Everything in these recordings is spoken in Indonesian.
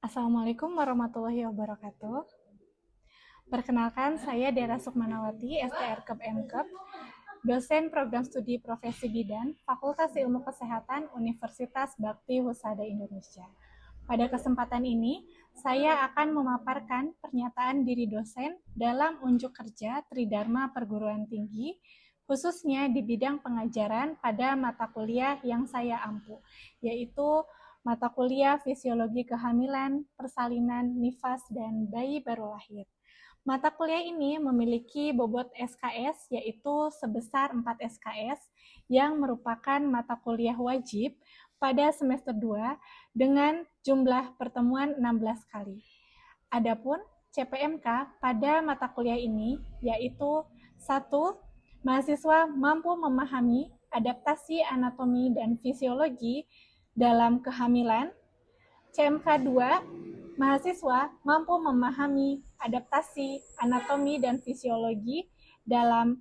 Assalamualaikum warahmatullahi wabarakatuh. Perkenalkan, saya Dera Sukmanawati, STRKEP MKEP, dosen program studi profesi bidan, Fakultas Ilmu Kesehatan Universitas Bakti Husada Indonesia. Pada kesempatan ini, saya akan memaparkan pernyataan diri dosen dalam unjuk kerja Tridharma Perguruan Tinggi, khususnya di bidang pengajaran pada mata kuliah yang saya ampu, yaitu mata kuliah Fisiologi Kehamilan, Persalinan, Nifas, dan Bayi Baru Lahir. Mata kuliah ini memiliki bobot SKS, yaitu sebesar 4 SKS, yang merupakan mata kuliah wajib pada semester 2 dengan jumlah pertemuan 16 kali. Adapun CPMK pada mata kuliah ini yaitu 1. Mahasiswa mampu memahami adaptasi anatomi dan fisiologi dalam kehamilan. CMK 2, mahasiswa mampu memahami adaptasi anatomi dan fisiologi dalam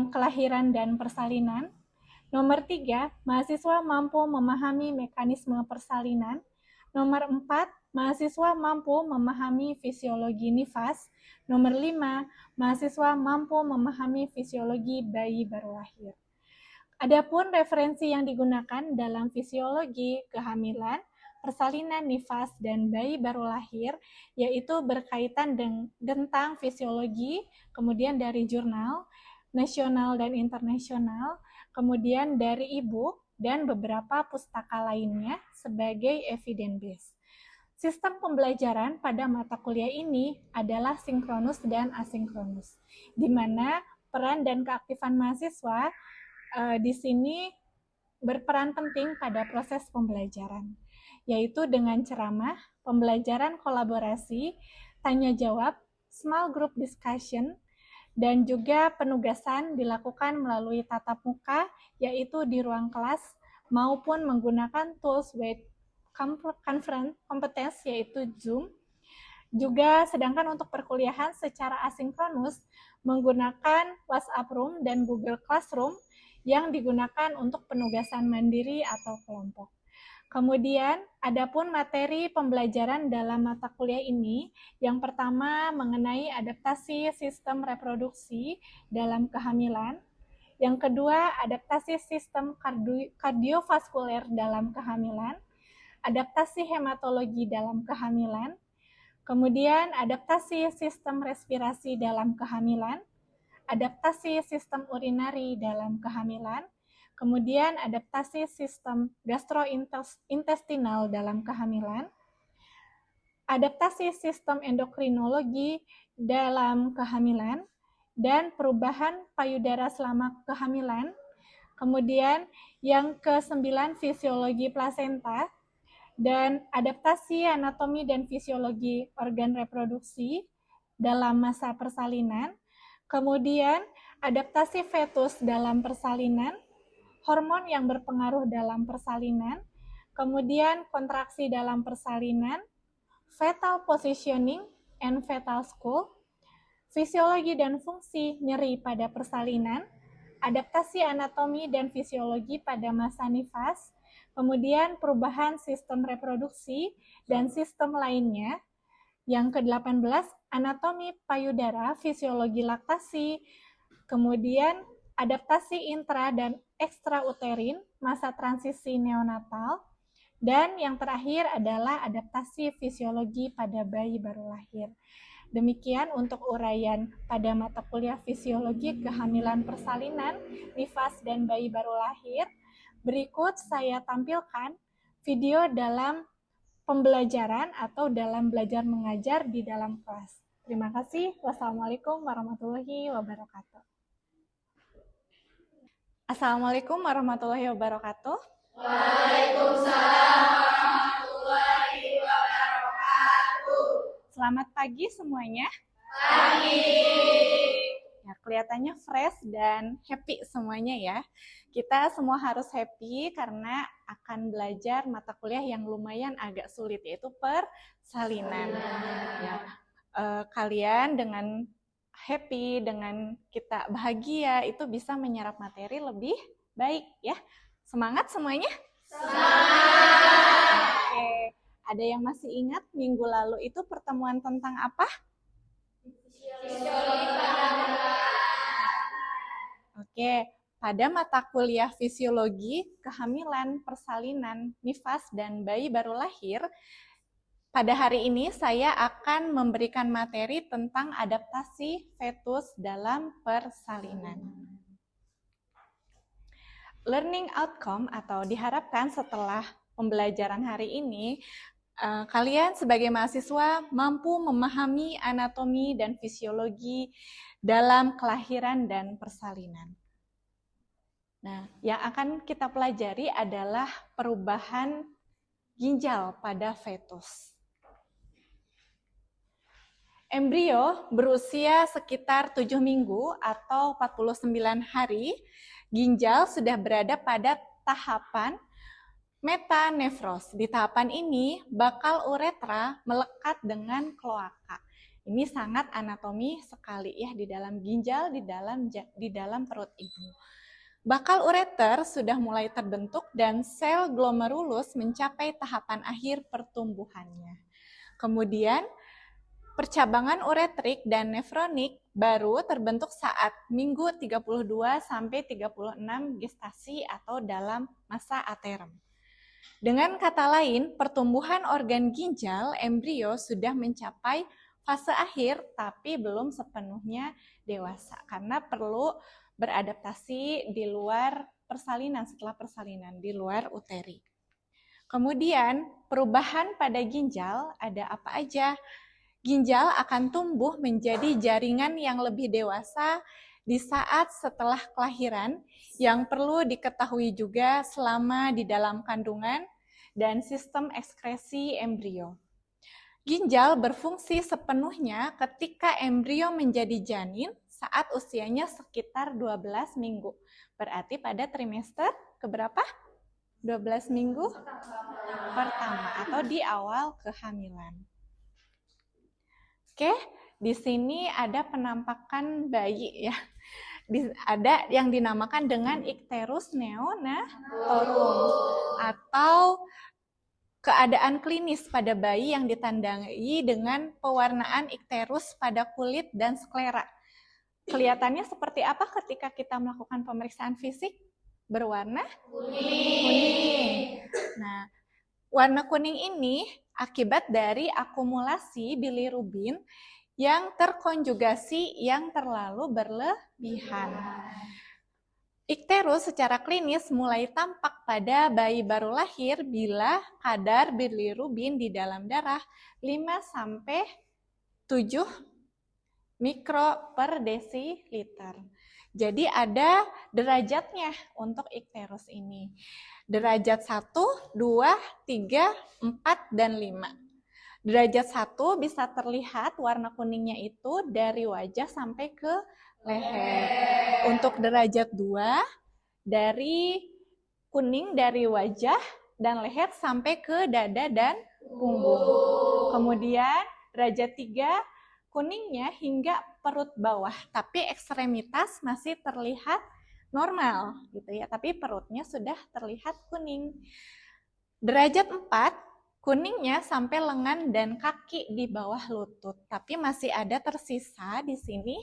kelahiran dan persalinan. Nomor 3, mahasiswa mampu memahami mekanisme persalinan. Nomor 4, mahasiswa mampu memahami fisiologi nifas. Nomor 5, mahasiswa mampu memahami fisiologi bayi baru lahir. Adapun referensi yang digunakan dalam fisiologi kehamilan, persalinan, nifas, dan bayi baru lahir, yaitu berkaitan tentang fisiologi, kemudian dari jurnal nasional dan internasional, kemudian dari e-book, dan beberapa pustaka lainnya sebagai evidence base. Sistem pembelajaran pada mata kuliah ini adalah sinkronus dan asinkronus, di mana peran dan keaktifan mahasiswa di sini berperan penting pada proses pembelajaran, yaitu dengan ceramah, pembelajaran kolaborasi, tanya jawab, small group discussion, dan juga penugasan dilakukan melalui tatap muka, yaitu di ruang kelas, maupun menggunakan tools web conference competence, yaitu Zoom. Juga sedangkan untuk perkuliahan secara asinkronus menggunakan WhatsApp Room dan Google Classroom yang digunakan untuk penugasan mandiri atau kelompok. Kemudian, adapun materi pembelajaran dalam mata kuliah ini, yang pertama mengenai adaptasi sistem reproduksi dalam kehamilan, yang kedua adaptasi sistem kardiovaskuler dalam kehamilan, adaptasi hematologi dalam kehamilan, kemudian adaptasi sistem respirasi dalam kehamilan, adaptasi sistem urinari dalam kehamilan, kemudian adaptasi sistem gastrointestinal dalam kehamilan, adaptasi sistem endokrinologi dalam kehamilan, dan perubahan payudara selama kehamilan. Kemudian yang ke-9 fisiologi plasenta, dan adaptasi anatomi dan fisiologi organ reproduksi dalam masa persalinan. Kemudian, adaptasi fetus dalam persalinan, hormon yang berpengaruh dalam persalinan, kemudian kontraksi dalam persalinan, fetal positioning and fetal school, fisiologi dan fungsi nyeri pada persalinan, adaptasi anatomi dan fisiologi pada masa nifas, kemudian perubahan sistem reproduksi dan sistem lainnya. Yang ke-18, anatomi payudara, fisiologi laktasi, kemudian adaptasi intra dan ekstrauterin, masa transisi neonatal, dan yang terakhir adalah adaptasi fisiologi pada bayi baru lahir. Demikian untuk uraian pada mata kuliah fisiologi kehamilan persalinan, nifas, dan bayi baru lahir. Berikut saya tampilkan video dalam pembelajaran atau dalam belajar mengajar di dalam kelas. Terima kasih. Wassalamualaikum warahmatullahi wabarakatuh. Assalamualaikum warahmatullahi wabarakatuh. Waalaikumsalam warahmatullahi wabarakatuh. Selamat pagi semuanya. Pagi. Ya, kelihatannya fresh dan happy semuanya ya. Kita semua harus happy karena akan belajar mata kuliah yang lumayan agak sulit, yaitu persalinan. Ya, kalian dengan happy, dengan kita bahagia, itu bisa menyerap materi lebih baik ya. Semangat semuanya? Semangat. Oke. Ada yang masih ingat minggu lalu itu pertemuan tentang apa? Fisiologi kehamilan. Oke, pada mata kuliah fisiologi, kehamilan, persalinan, nifas, dan bayi baru lahir, pada hari ini saya akan memberikan materi tentang adaptasi fetus dalam persalinan. Learning outcome atau diharapkan setelah pembelajaran hari ini, kalian sebagai mahasiswa mampu memahami anatomi dan fisiologi dalam kelahiran dan persalinan. Nah, yang akan kita pelajari adalah perubahan ginjal pada fetus. Embrio berusia sekitar 7 minggu atau 49 hari, ginjal sudah berada pada tahapan metanefros. Di tahapan ini, bakal uretra melekat dengan kloaka. Ini sangat anatomi sekali ya di dalam ginjal, di dalam perut ibu. Bakal ureter sudah mulai terbentuk dan sel glomerulus mencapai tahapan akhir pertumbuhannya. Kemudian, percabangan uretrik dan nefronik baru terbentuk saat minggu 32 sampai 36 gestasi atau dalam masa aterem. Dengan kata lain, pertumbuhan organ ginjal embrio sudah mencapai fase akhir tapi belum sepenuhnya dewasa karena perlu beradaptasi di luar persalinan, setelah persalinan, di luar uteri. Kemudian, perubahan pada ginjal ada apa aja? Ginjal akan tumbuh menjadi jaringan yang lebih dewasa di saat setelah kelahiran, yang perlu diketahui juga selama di dalam kandungan dan sistem ekskresi embrio. Ginjal berfungsi sepenuhnya ketika embrio menjadi janin saat usianya sekitar 12 minggu. Berarti pada trimester keberapa? 12 minggu pertama atau di awal kehamilan. Oke, di sini ada penampakan bayi ya. Ada yang dinamakan dengan ikterus neonatorum atau keadaan klinis pada bayi yang ditandai dengan pewarnaan ikterus pada kulit dan sklera. Kelihatannya seperti apa ketika kita melakukan pemeriksaan fisik? Berwarna kuning. Nah, warna kuning ini akibat dari akumulasi bilirubin yang terkonjugasi yang terlalu berlebihan. Ikterus secara klinis mulai tampak pada bayi baru lahir bila kadar bilirubin di dalam darah 5-7 mikro per desiliter. Jadi ada derajatnya untuk ikterus ini. Derajat 1, 2, 3, 4, dan 5. Derajat 1 bisa terlihat warna kuningnya itu dari wajah sampai ke leher. Untuk derajat 2, dari kuning dari wajah dan leher sampai ke dada dan punggung. Kemudian derajat 3, kuningnya hingga perut bawah, tapi ekstremitas masih terlihat normal gitu ya, tapi perutnya sudah terlihat kuning. Derajat 4, kuningnya sampai lengan dan kaki di bawah lutut, tapi masih ada tersisa di sini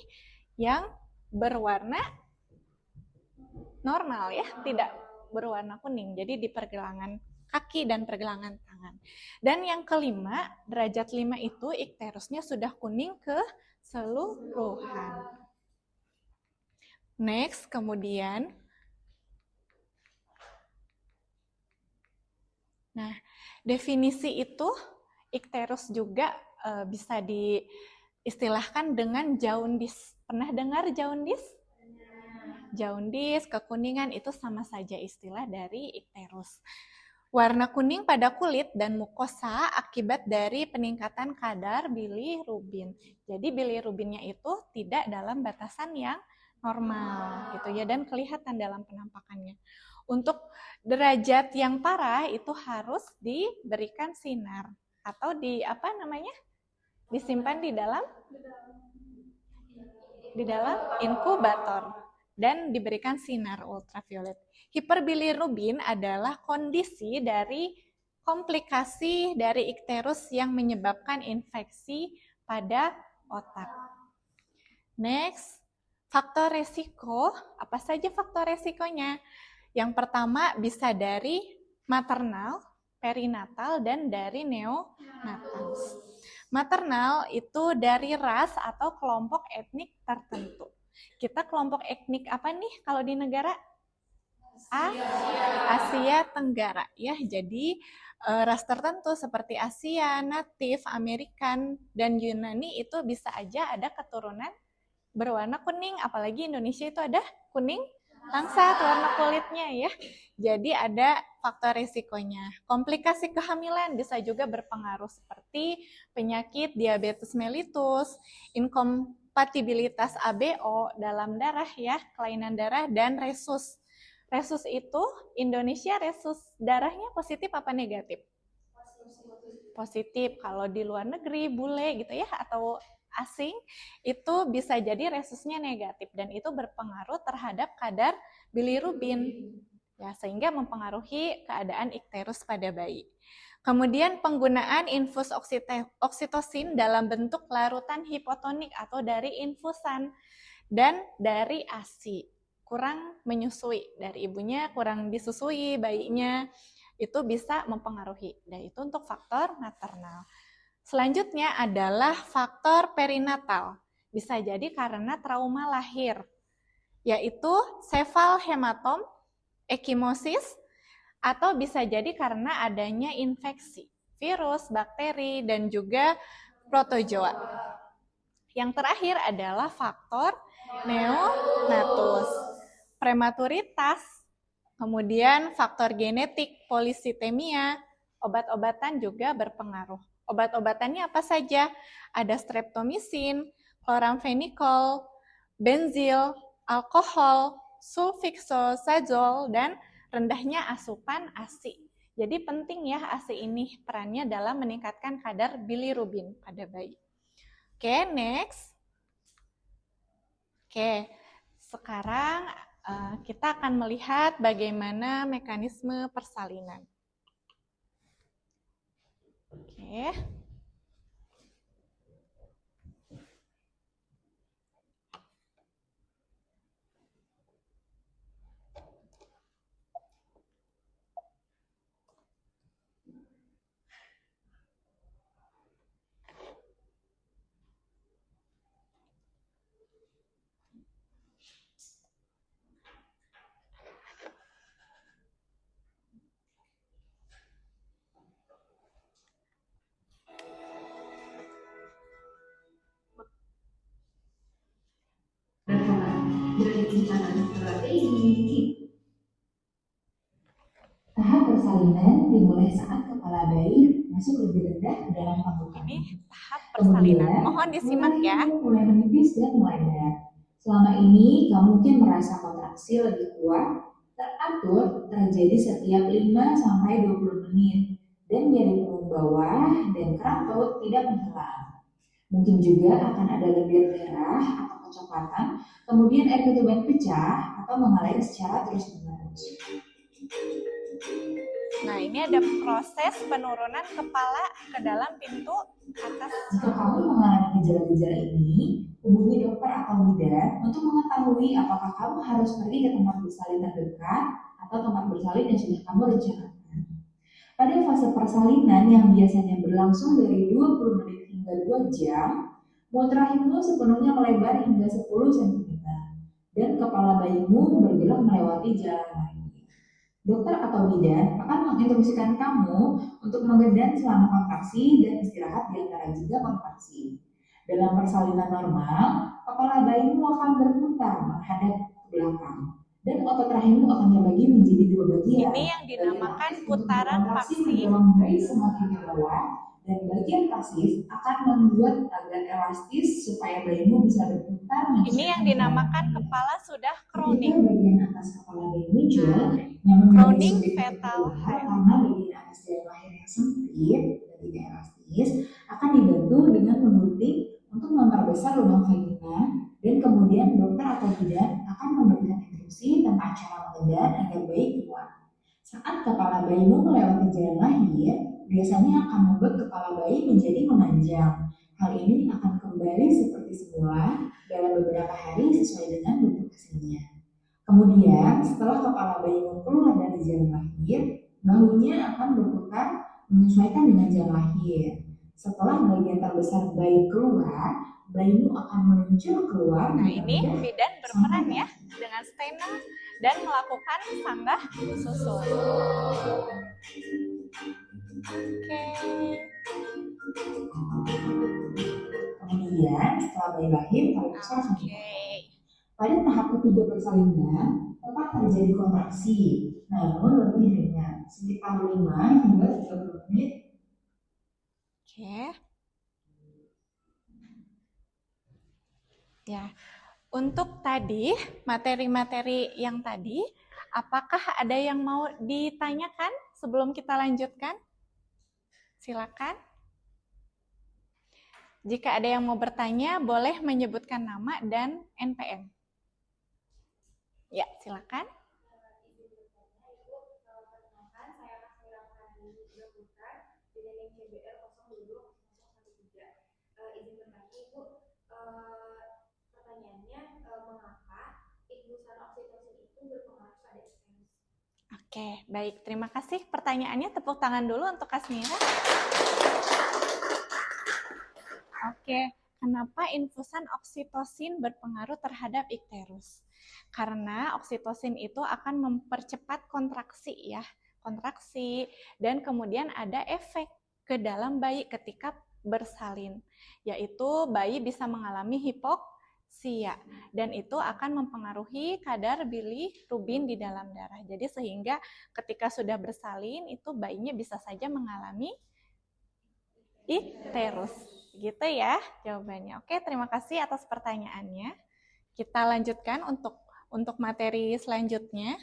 yang berwarna normal ya, tidak berwarna kuning. Jadi di pergelangan kaki dan pergelangan tangan. Dan yang kelima, derajat 5 itu ikterusnya sudah kuning keseluruhan. Next, kemudian. Nah, definisi itu ikterus juga bisa diistilahkan dengan jaundis. Pernah dengar jaundis? Jaundis, kekuningan itu sama saja istilah dari ikterus. Warna kuning pada kulit dan mukosa akibat dari peningkatan kadar bilirubin. Jadi bilirubinnya itu tidak dalam batasan yang normal gitu ya, dan kelihatan dalam penampakannya. Untuk derajat yang parah itu harus diberikan sinar atau disimpan di dalam inkubator dan diberikan sinar ultraviolet. Hiperbilirubin adalah kondisi dari komplikasi dari ikterus yang menyebabkan infeksi pada otak. Next, faktor resiko. Apa saja faktor resikonya? Yang pertama bisa dari maternal, perinatal, dan dari neonatal. Maternal itu dari ras atau kelompok etnik tertentu. Kita kelompok etnik apa nih kalau di negara? Asia Tenggara ya. Jadi ras tertentu seperti Asia, Natif, Amerikan, dan Yunani itu bisa aja ada keturunan berwarna kuning, apalagi Indonesia itu ada kuning langsat warna kulitnya ya. Jadi ada faktor risikonya. Komplikasi kehamilan bisa juga berpengaruh seperti penyakit diabetes mellitus, inkompatibilitas ABO dalam darah ya, kelainan darah, dan resus. Resus itu Indonesia resus darahnya positif apa negatif? Positif. Kalau di luar negeri bule gitu ya atau asing itu bisa jadi resusnya negatif dan itu berpengaruh terhadap kadar bilirubin ya sehingga mempengaruhi keadaan ikterus pada bayi. Kemudian penggunaan infus oksitosin dalam bentuk larutan hipotonik atau dari infusan dan dari ASI. Kurang menyusui dari ibunya, kurang disusui bayinya, itu bisa mempengaruhi. Dan itu untuk faktor maternal. Selanjutnya adalah faktor perinatal. Bisa jadi karena trauma lahir, yaitu sefal hematom, ekimosis, atau bisa jadi karena adanya infeksi, virus, bakteri, dan juga protozoa. Yang terakhir adalah faktor neonatus, prematuritas, kemudian faktor genetik, polisitemia, obat-obatan juga berpengaruh. Obat-obatannya apa saja? Ada streptomisin, chloramphenicol, benzil, alkohol, sulfixazole, dan rendahnya asupan ASI. Jadi penting ya ASI ini perannya dalam meningkatkan kadar bilirubin pada bayi. Oke, next. Oke, sekarang kita akan melihat bagaimana mekanisme persalinan. Oke. Tahap persalinan dimulai saat kepala bayi masuk lebih rendah ke dalam kandungan. Ini tahap persalinan. Mohon disimak ya. Mulai menipis dan melebar. Selama ini kamu mungkin merasa kontraksi lebih kuat, teratur, terjadi setiap 5-20 menit, dan nyeri punggung bawah dan kerak perut tidak menghilang. Mungkin juga akan ada lendir merah atau kecoklatan, kemudian air ketuban pecah atau mengalir secara terus-menerus. Nah, ini ada proses penurunan kepala ke dalam pintu atas. Jika kamu mengalami gejala-gejala ini, hubungi dokter atau bidan untuk mengetahui apakah kamu harus pergi ke tempat bersalin terdekat atau tempat bersalin yang sudah kamu rencanakan. Pada fase persalinan yang biasanya berlangsung dari 20 menit hingga 2 jam, mulut rahimmu sepenuhnya melebar hingga 10 cm dan kepala bayimu bergerak melewati jalan lain. Dokter atau bidan akan menginstruksikan kamu untuk mengedan selama kontraksi dan istirahat di antara jeda kontraksi. Dalam persalinan normal, kepala bayimu akan berputar menghadap ke belakang dan otot rahimmu akan terbagi menjadi 2 bagian. Ini yang dinamakan putaran pasif. Bayi semakin ke bawah dan bagian pasif akan membuat agak elastis supaya bayimu bisa berputar. Ini yang dinamakan kepala sudah crowning. Bagian atas kepala bayi muncul, Crowning fetal karena bagian atas jalan lahir yang sempit dan tidak elastis akan dibantu dengan menggunting untuk memperbesar lubang vagina, dan kemudian dokter atau bidan akan memberikan instruksi tentang cara mengedan agar bayi keluar. Saat kepala bayimu melewati jalan lahir, biasanya akan membuat kepala bayi menjadi memanjang. Hal ini akan kembali seperti semula dalam beberapa hari sesuai dengan bentuk aslinya. Kemudian, setelah kepala bayi keluar dari jalan lahir, bahunya akan berputar menyesuaikan dengan jalan lahir. Setelah bagian terbesar bayi keluar, bayimu akan meluncur keluar. Nah, ini bidan berperan ya dengan stena dan melakukan sanggah susul. Oke. Kemudian, setelah bayi lahir, tarik nafas langsung dipotong. Pada tahap ketiga persalinan, tetap terjadi kontraksi. Namun lebih ringan, sekitar 5 hingga 30 menit. Oke. Ya, untuk tadi materi-materi yang tadi, apakah ada yang mau ditanyakan sebelum kita lanjutkan? Silakan. Jika ada yang mau bertanya, boleh menyebutkan nama dan NPM. Ya, silakan. Oke, baik. Terima kasih pertanyaannya. Tepuk tangan dulu untuk Kasmira. Oke, kenapa infusan oksitosin berpengaruh terhadap ikterus? Karena oksitosin itu akan mempercepat kontraksi ya, kontraksi, dan kemudian ada efek ke dalam bayi ketika bersalin, yaitu bayi bisa mengalami hipoksia, dan itu akan mempengaruhi kadar bilirubin di dalam darah. Jadi sehingga ketika sudah bersalin, itu bayinya bisa saja mengalami ikterus. Gitu ya jawabannya. Oke, terima kasih atas pertanyaannya. Kita lanjutkan untuk materi selanjutnya.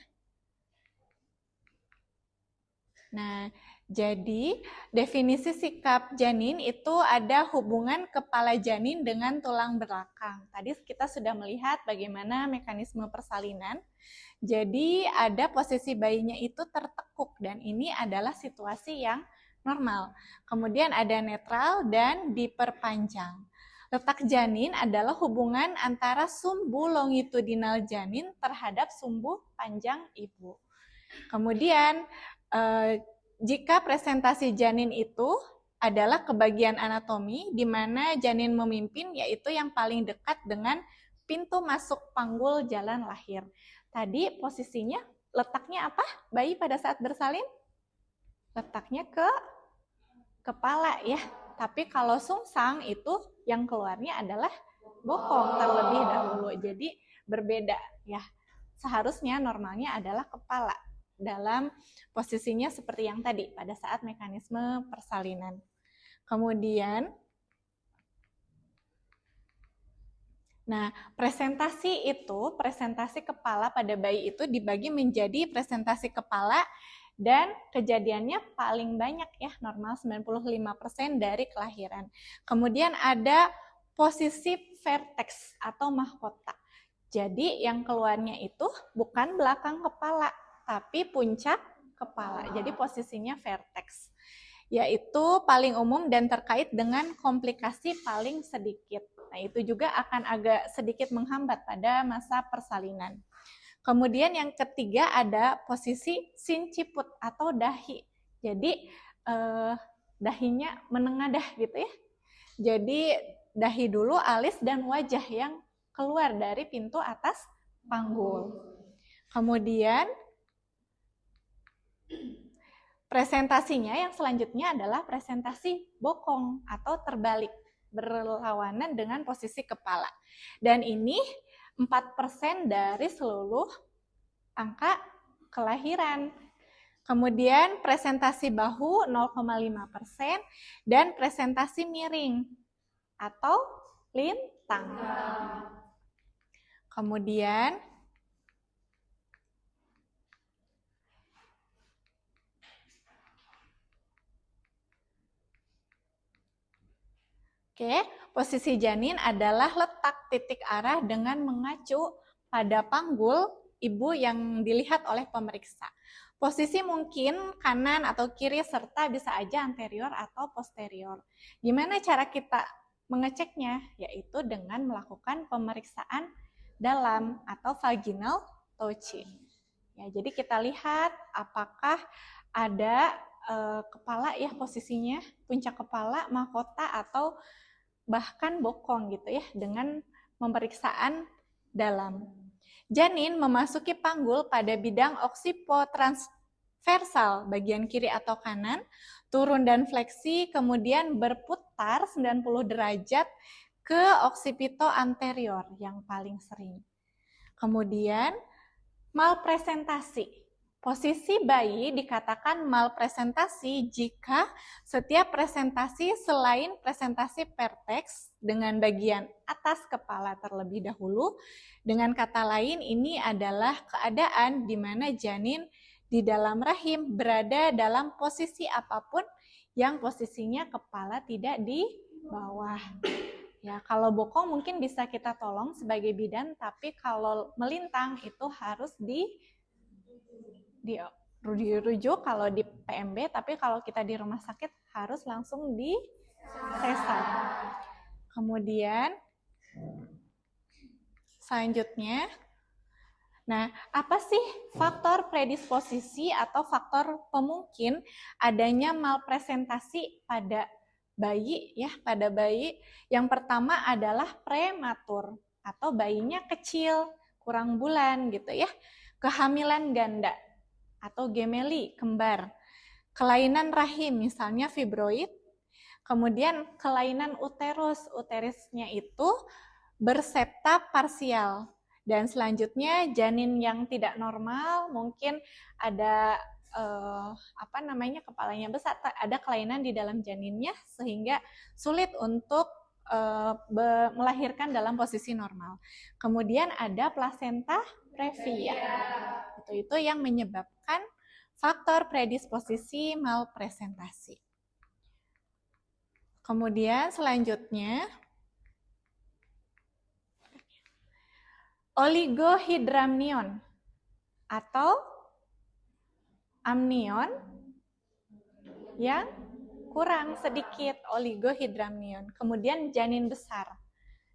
Nah, jadi definisi sikap janin itu ada hubungan kepala janin dengan tulang belakang. Tadi kita sudah melihat bagaimana mekanisme persalinan. Jadi ada posisi bayinya itu tertekuk dan ini adalah situasi yang normal. Kemudian ada netral dan diperpanjang. Letak janin adalah hubungan antara sumbu longitudinal janin terhadap sumbu panjang ibu. Kemudian jika presentasi janin itu adalah kebagian anatomi di mana janin memimpin, yaitu yang paling dekat dengan pintu masuk panggul jalan lahir. Tadi posisinya, letaknya apa bayi pada saat bersalin? Letaknya ke kepala ya. Tapi kalau sungsang itu yang keluarnya adalah bokong terlebih dahulu. Jadi berbeda ya. Seharusnya normalnya adalah kepala dalam posisinya seperti yang tadi pada saat mekanisme persalinan. Kemudian presentasi kepala pada bayi itu dibagi menjadi presentasi kepala dan kejadiannya paling banyak ya, normal 95% dari kelahiran. Kemudian ada posisi vertex atau mahkota. Jadi yang keluarnya itu bukan belakang kepala, tapi puncak kepala. Jadi posisinya vertex. Yaitu paling umum dan terkait dengan komplikasi paling sedikit. Nah, itu juga akan agak sedikit menghambat pada masa persalinan. Kemudian yang ketiga ada posisi sinciput atau dahi. Jadi dahinya menengadah gitu ya. Jadi dahi dulu, alis dan wajah yang keluar dari pintu atas panggul. Kemudian presentasinya yang selanjutnya adalah presentasi bokong atau terbalik, berlawanan dengan posisi kepala. Dan ini 4% dari seluruh angka kelahiran. Kemudian presentasi bahu 0,5% dan presentasi miring atau lintang. Kemudian posisi janin adalah letak titik arah dengan mengacu pada panggul ibu yang dilihat oleh pemeriksa. Posisi mungkin kanan atau kiri serta bisa aja anterior atau posterior. Gimana cara kita mengeceknya? Yaitu dengan melakukan pemeriksaan dalam atau vaginal touching. Ya, jadi kita lihat apakah ada kepala ya posisinya, puncak kepala, mahkota atau bahkan bokong gitu ya dengan pemeriksaan dalam. Janin memasuki panggul pada bidang oksipotransversal bagian kiri atau kanan, turun dan fleksi, kemudian berputar 90 derajat ke oksipito anterior yang paling sering. Kemudian malpresentasi. Posisi bayi dikatakan malpresentasi jika setiap presentasi selain presentasi perteks dengan bagian atas kepala terlebih dahulu. Dengan kata lain, ini adalah keadaan di mana janin di dalam rahim berada dalam posisi apapun yang posisinya kepala tidak di bawah. Ya, kalau bokong mungkin bisa kita tolong sebagai bidan, tapi kalau melintang itu harus dirujuk kalau di PMB, tapi kalau kita di rumah sakit harus langsung di sesar. Kemudian selanjutnya, nah apa sih faktor predisposisi atau faktor pemungkin adanya malpresentasi pada bayi ya, pada bayi? Yang pertama adalah prematur atau bayinya kecil, kurang bulan gitu ya. Kehamilan ganda atau gemeli, kembar. Kelainan rahim misalnya fibroid. Kemudian kelainan uterus, uterusnya itu bersepta parsial. Dan selanjutnya janin yang tidak normal, mungkin ada kepalanya besar, ada kelainan di dalam janinnya sehingga sulit untuk melahirkan dalam posisi normal. Kemudian ada plasenta previa. Itu yang menyebabkan faktor predisposisi malpresentasi. Kemudian selanjutnya oligohydramnion atau amnion yang kurang sedikit, oligohydramnion. Kemudian janin besar.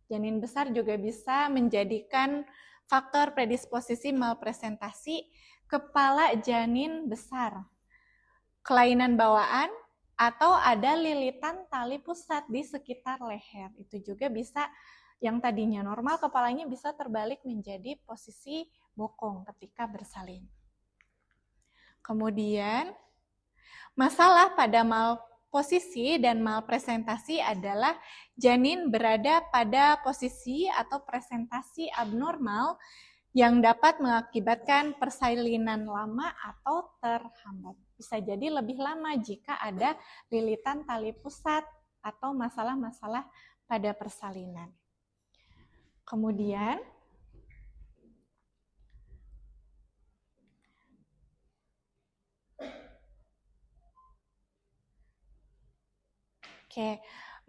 Janin besar juga bisa menjadikan faktor predisposisi malpresentasi. Kepala janin besar, kelainan bawaan, atau ada lilitan tali pusat di sekitar leher. Itu juga bisa, yang tadinya normal kepalanya bisa terbalik menjadi posisi bokong ketika bersalin. Kemudian masalah pada malposisi dan malpresentasi adalah janin berada pada posisi atau presentasi abnormal yang dapat mengakibatkan persalinan lama atau terhambat. Bisa jadi lebih lama jika ada lilitan tali pusat atau masalah-masalah pada persalinan. Kemudian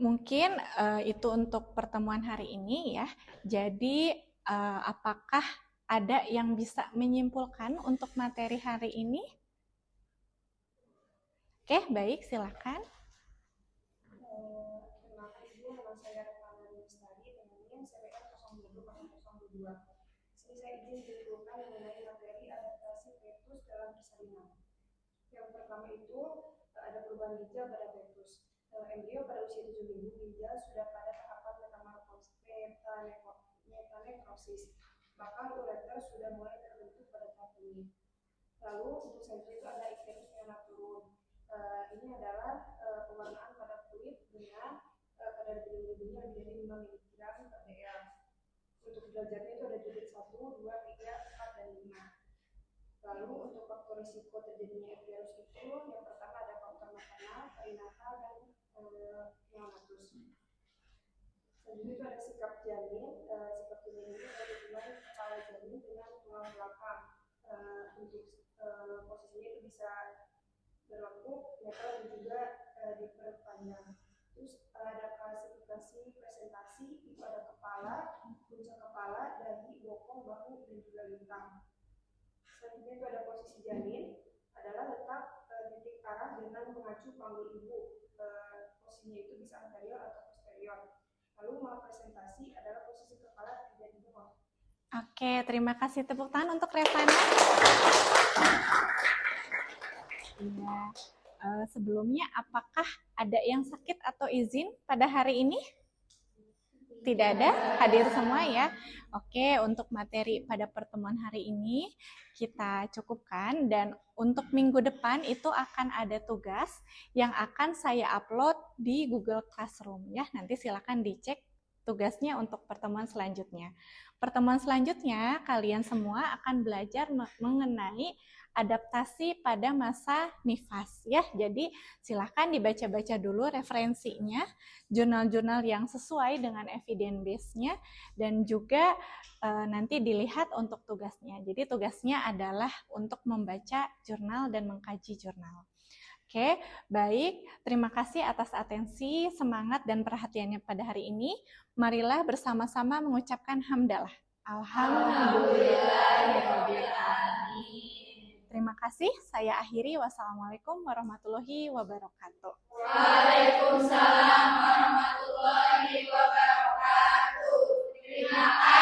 mungkin itu untuk pertemuan hari ini ya. Jadi apakah ada yang bisa menyimpulkan untuk materi hari ini? Baik, silakan. Terima kasih Ibu, nama saya Revana Lestari dengan NIM CPR 0202. Sini saya izin menyimpulkan mengenai materi adaptasi fetus dalam persalinan. Yang pertama itu ada perubahan ginjal pada fetus. Embrio pada usia 7 minggu ginjal sudah pada tahapan metanekrosis. Bahkan ureter sudah mulai terbentuk pada tahap ini. Lalu untuk selanjutnya itu ada icterus neonaturun. Ini adalah pewarnaan pada kulit dengan kadar bilirubinnya lebih dari 5 mg per dl. Untuk derajatnya itu ada derajat 1, 2, 3, 4, dan 5. Lalu untuk faktor risiko terjadinya icterus itu yang pertama ada faktor maternal, perinatal, dan neonatus. Selanjutnya itu ada sikap janin. Sikap janin ini ada hubungan kepala janin dengan tulang belakang. Untuk posisinya itu bisa berlengkung, netral, dan juga diperpanjang. Terus ada klasifikasi presentasi, itu ada kepala, puncak kepala, dahi, bokong, bahu, dan juga lintang. Selanjutnya itu ada posisi janin. mengacu panggul ibu. Posisinya itu bisa anterior atau posterior. Lalu malpresentasi adalah posisi kepala tidak di bawah. Oke, terima kasih. Tepuk tangan untuk Revana. Iya. Sebelumnya, apakah ada yang sakit atau izin pada hari ini? Tidak ada, hadir semua ya. Oke, untuk materi pada pertemuan hari ini kita cukupkan, dan untuk minggu depan itu akan ada tugas yang akan saya upload di Google Classroom ya. Nanti silakan dicek tugasnya untuk pertemuan selanjutnya. Pertemuan selanjutnya kalian semua akan belajar mengenai adaptasi pada masa nifas ya. Jadi silakan dibaca-baca dulu referensinya, jurnal-jurnal yang sesuai dengan evidence base-nya, dan juga nanti dilihat untuk tugasnya. Jadi tugasnya adalah untuk membaca jurnal dan mengkaji jurnal. Oke, baik. Terima kasih atas atensi, semangat, dan perhatiannya pada hari ini. Marilah bersama-sama mengucapkan hamdalah. Alhamdulillahirabbil alamin. Terima kasih. Saya akhiri. Wassalamualaikum warahmatullahi wabarakatuh. Waalaikumsalam warahmatullahi wabarakatuh. Terima kasih.